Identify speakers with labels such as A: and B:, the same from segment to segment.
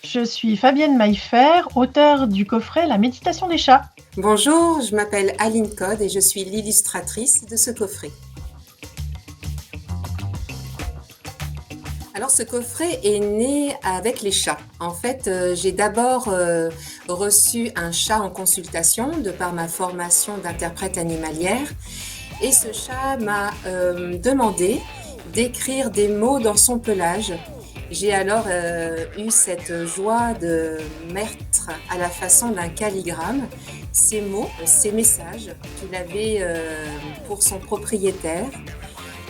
A: Je suis Fabienne Maillefer, auteure du coffret La méditation des chats.
B: Bonjour, je m'appelle Aline Code et je suis l'illustratrice de ce coffret. Alors ce coffret est né avec les chats. En fait, j'ai d'abord reçu un chat en consultation de par ma formation d'interprète animalière et ce chat m'a demandé d'écrire des mots dans son pelage. J'ai alors eu cette joie de mettre à la façon d'un calligramme ces mots, ces messages qu'il avait pour son propriétaire.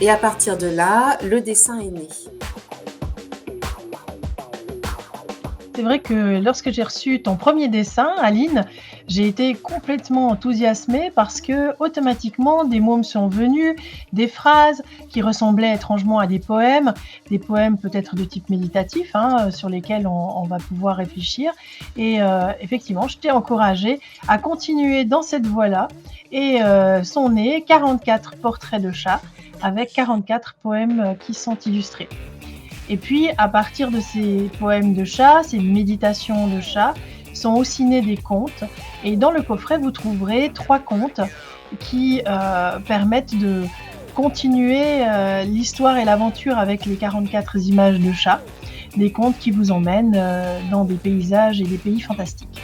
B: Et à partir de là, le dessin est né.
A: C'est vrai que lorsque j'ai reçu ton premier dessin, Aline, j'ai été complètement enthousiasmée parce que automatiquement des mots me sont venus, des phrases qui ressemblaient étrangement à des poèmes peut-être de type méditatif, sur lesquels on va pouvoir réfléchir. Et effectivement, je t'ai encouragée à continuer dans cette voie-là. Et sont nés 44 portraits de chats avec 44 poèmes qui sont illustrés. Et puis, à partir de ces poèmes de chats, ces méditations de chats, sont aussi nés des contes. Et dans le coffret, vous trouverez 3 contes qui permettent de continuer l'histoire et l'aventure avec les 44 images de chats. Des contes qui vous emmènent dans des paysages et des pays fantastiques.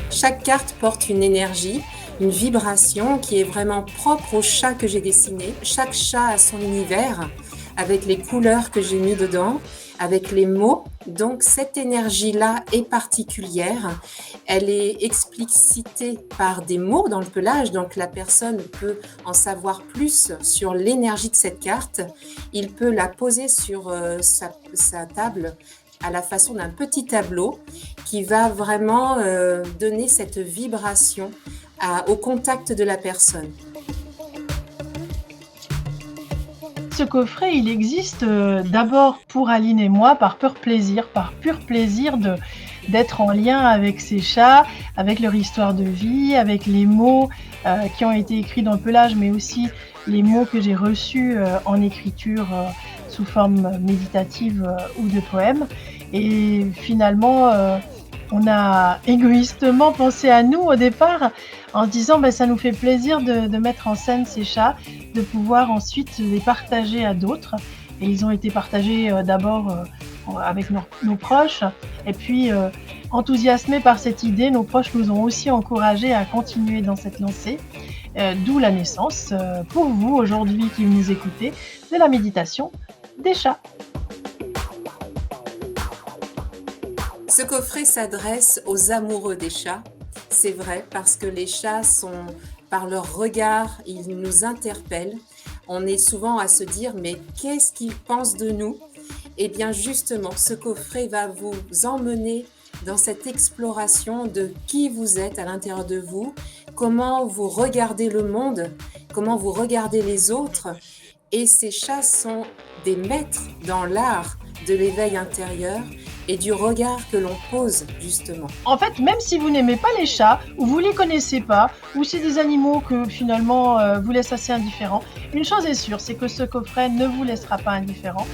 B: Chaque carte porte une énergie, une vibration qui est vraiment propre au chat que j'ai dessiné. Chaque chat a son univers, avec les couleurs que j'ai mis dedans, avec les mots. Donc cette énergie-là est particulière. Elle est explicitée par des mots dans le pelage, donc la personne peut en savoir plus sur l'énergie de cette carte. Il peut la poser sur sa table à la façon d'un petit tableau qui va vraiment donner cette vibration au contact de la personne.
A: Ce coffret, il existe d'abord pour Aline et moi par pur plaisir d'être en lien avec ces chats, avec leur histoire de vie, avec les mots qui ont été écrits dans le pelage, mais aussi les mots que j'ai reçus en écriture sous forme méditative ou de poèmes. Et finalement, on a égoïstement pensé à nous au départ en se disant ça nous fait plaisir de mettre en scène ces chats, de pouvoir ensuite les partager à d'autres. Et ils ont été partagés d'abord avec nos proches. Et puis, enthousiasmés par cette idée, nos proches nous ont aussi encouragés à continuer dans cette lancée. D'où la naissance, pour vous aujourd'hui qui nous écoutez, de la méditation des chats.
B: Ce coffret s'adresse aux amoureux des chats. C'est vrai parce que les chats sont, par leur regard, ils nous interpellent. On est souvent à se dire mais qu'est-ce qu'ils pensent de nous? Eh bien justement, ce coffret va vous emmener dans cette exploration de qui vous êtes à l'intérieur de vous, comment vous regardez le monde, comment vous regardez les autres. Et ces chats sont des maîtres dans l'art de l'éveil intérieur et du regard que l'on pose, justement.
A: En fait, même si vous n'aimez pas les chats, ou vous les connaissez pas, ou c'est des animaux que finalement vous laissent assez indifférents, une chose est sûre, c'est que ce coffret ne vous laissera pas indifférent.